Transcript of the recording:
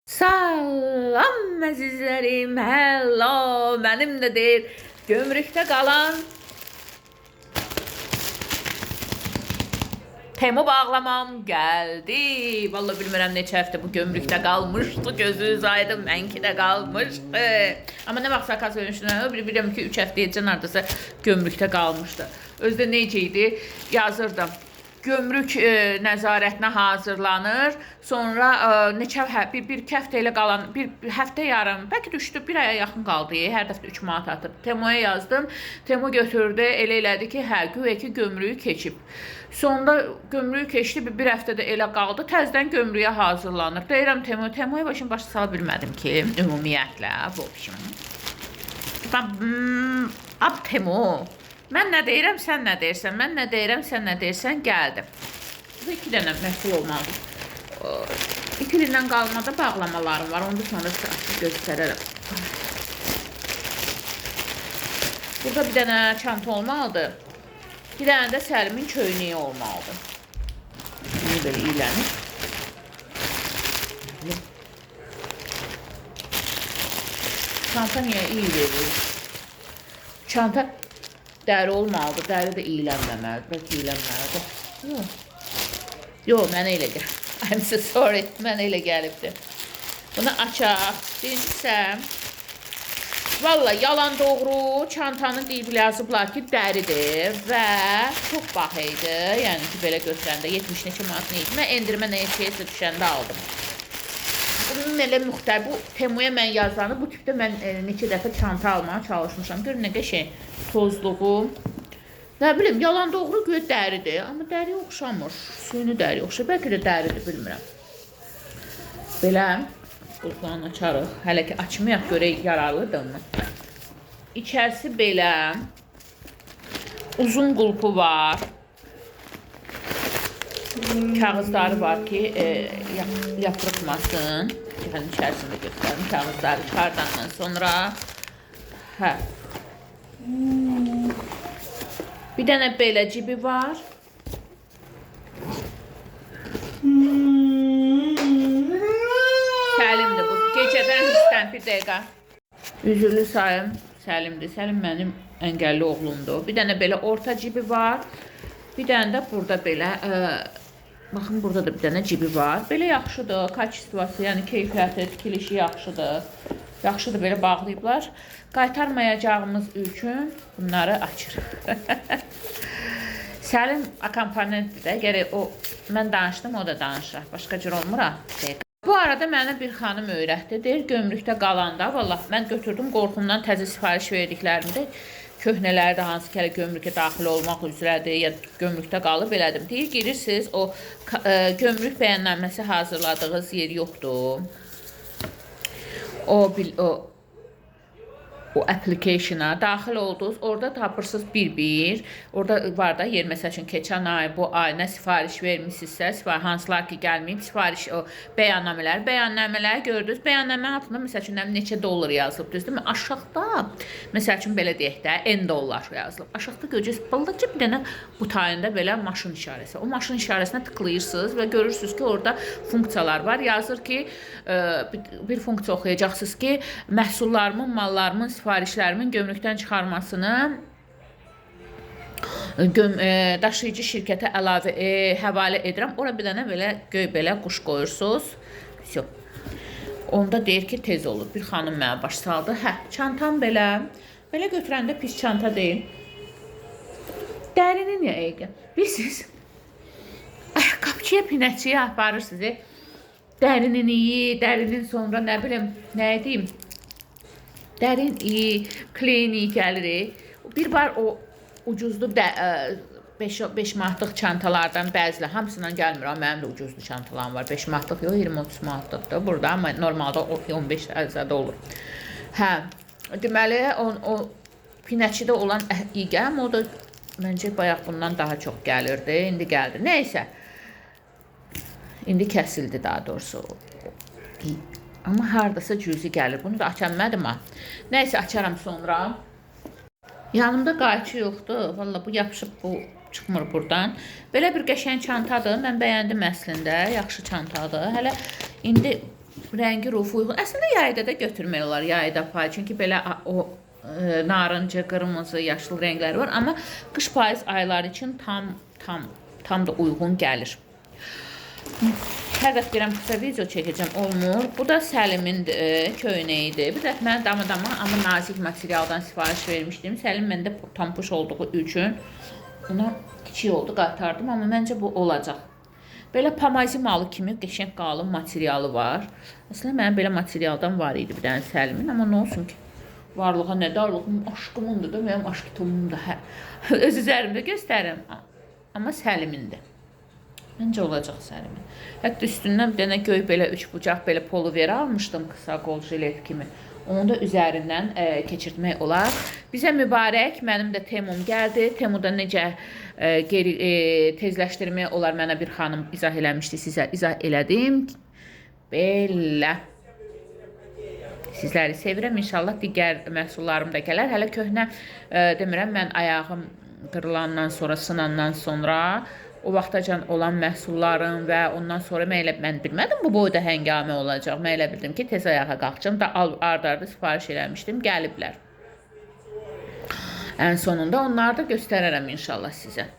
Salam əzizlərim, hello, mənim də deyir, gömrükdə qalan Temu bağlamam gəldi. Vallahi bilmirəm neçə həftə bu gömrükdə qalmışdı, gözünüz aydın, mənki də qalmışdı. Amma nə vaxt zakaz vermişdim, bilirəm ki 3 həftəyəcən hardasa gömrükdə qalmışdı. Özdə necə idi, yazırdım. Gömrük nəzarətinə hazırlanır. Sonra neçə bir həftə ilə qalan, bir həftə yarım, bəlkə düşdü, bir aya yaxın qaldı. Hər dəfə 3 manat atıb. Temoya yazdım. Temo götürdü, elə elədi ki, hə, güya ki gömrüyü keçib. Sonunda gömrüyü keçdi, bir həftədə elə qaldı. Təzədən gömrüyə hazırlanır. Deyirəm Temoya başım başa sala bilmədim ki, ümumiyyətlə, bu biçim. Ab Temo. Mən nə deyirəm, sən nə deyirsən, mən nə deyirəm, sən nə deyirsən, gəldim. Bu 2 dənə məhsul olmalıdır. 2 gündən qalmada bağlamalarım var, onu da sonra göstərərəm. Burada bir dənə çanta olmalıdır. Bir dənə də Səlimin köynəyi olmalıdır. Bunu belə iylənir. Çanta niyə iyi verir? Çanta dəri olmalıdır, dəri də iylənməməlidir, bəlkə iylənməlidir. Yox, mənə elə gəlir. I'm so sorry, mənə elə gəlibdir. Bunu açaq, birincisi, valla yalan doğru, çantanın deyib yazıblar ki, dəridir və çox baheydir. Yəni ki, belə götürəndə 70 neçə manat neydi. Mən endirmə neçəyəsə düşəndə aldım. Bunun elə müxtəlif, bu Temoya mən yazanı, bu tipdə mən neçə dəfə çanta almağa çalışmışam. Görün nə qəşəng tozluğu. Nə bilim, yalan doğru göy dəridir, amma dəriyə oxşamır. Suyunu dəriyə oxşamır, bəlkə də dəridir, bilmirəm. Belə, qulplarını açarıq. Hələ ki açmayaq, görək yararlıdırmı? İçərisi belə, uzun qulpu var. Kağızları var ki, yapırıqmasın. Yəni, içərisində göstərim. Kağızları çıxardandan sonra. Hə. Bir dənə belə cibi var. Səlimdir bu. Gecədən hissdən bir dəqiqə. Üzürlü sayım Səlimdir. Səlim mənim əngəlli oğlumdur. Bir dənə belə orta cibi var. Bir dənə də burada belə, baxın burada da bir dənə cibi var. Belə yaxşıdır, kачествоsu, yəni keyfiyyəti, tikilişi yaxşıdır. Yaxşıdır, belə bağlayıblar. Qaytarmayacağımız üçün bunları açırıq. Səlim akompanentdir də, gərək o, mən danışdım, o da danışır. Başqa cür olmur ha. Bu arada mənə bir xanım öyrətdi. Deyir, gömrükdə qalanda, vallahi mən götürdüm qorxumdan təzə sifariş verdiklərimdə. Köhnələri də hansı ki, gömrükə daxil olmaq üzrədir, ya gömrükdə qalıb elədim. Deyir, girirsiniz, o gömrük bəyənnaməsi hazırladığınız yer yoxdur. O application'a daxil oldunuz, orada tapırsınız bir-bir. Orada var da yer, məsəl üçün keçən ay, bu ay nə sifariş vermişsinizsə, hansılar ki gəlməyib, sifariş o bəyannamələri gördünüz. Bəyannamənin altında məsəl üçün neçə dollar yazılıb, düzdürmü? Aşağıda, məsəl üçün belə deyək də, $N yazılıb. Aşağıda görəcəksiniz, balaca bir dənə butayında belə maşın işarəsi. O maşın işarəsinə tıklayırsınız və görürsünüz ki, orada funksiyalar var. Yazır ki, bir funksiya oxuyacaqsınız ki, məhsullarımın, mallarımın, sifarişlərimin gömrükdən çıxarmasını daşıyıcı şirkətə həvalə edirəm. Ora bir dənə belə göy belə quş qoyursunuz. Onda deyir ki, tez olur. Bir xanım mənə baş saldı. Hə, çantam belə. Belə götürəndə pis çanta deyil. Dərinin ya eyqə. Bilirsiniz, qapçıya, pinəkçiyə aparırsınız. Dərinin iyi, dərinin sonra nə bilim, nə edeyim? Dərin iyi, klinik gəlir. Bir var o ucuzlu 5 manatlıq çantalardan bəzilə, hamısından gəlmir. Mənim də ucuzlu çantalarım var. 5 manatlıq yox, 20-30 manatlıqdır burada. Amma normalda 15 ərzədə olur. Hə, deməli, o pinəkçidə olan iqəm, o da məncə bayaq bundan daha çox gəlirdi. İndi gəldi. Nəysə. İndi kəsildi daha doğrusu. Amma hardasa cüzi gəlir. Bunu da açanmədim ha. Nəysə, açaram sonra. Yanımda qayçı yoxdur. Valla bu yapışıb, bu çıxmır buradan. Belə bir qəşəng çantadır. Mən bəyəndim əslində. Yaxşı çantadır. Hələ indi Rəngi rufu uyğun. Əslində yayda da götürmək olar, yayda pay. Çünki belə o narıncı, qırmızı, yaşlı rənglər var. Amma qış payız ayları üçün tam da uyğun gəlir. Hər dəfə deyirəm, qısa video çəkəcəm, olmur. Bu da Səlimin köynəyidir. Bir dəfə mən dama, amma nazik materialdan sifariş vermişdim. Səlim məndə tampuş olduğu üçün ona kiçik oldu, qaytardım. Amma məncə bu olacaq. Belə pamazimalı kimi qəşəng qalın materialı var. Əslində mənim belə materialdan var idi bir dənə Səlimin. Amma nə olsun ki, varlığa nə darlığım, aşkımındır da, mənim aşkitomum da. Öz üzərimdə göstərim. Amma Səlimindir. Məncə olacaq Səlimin. Hətta üstündən bir dənə göy belə üç bucaq belə poluver almışdım, qısa qol jilet kimi. Onu da üzərindən keçirtmək olar. Bizə mübarək, mənim də Temum gəldi. Temuda necə tezləşdirmək olar, mənə bir xanım izah eləmişdi, sizə izah elədim. Belə. Sizləri sevirəm, inşallah digər məhsullarım da gələr. Hələ köhnə demirəm, mən ayağım qırılandan sonra, sınandan sonra o vaxtacan olan məhsullarım və ondan sonra mən bilmədim bu boyda həngamə olacaq. Mən elə bildim ki, tez ayağa qalxacam da arda sifariş eləmişdim, gəliblər. Ən sonunda onları da göstərərəm inşallah sizə.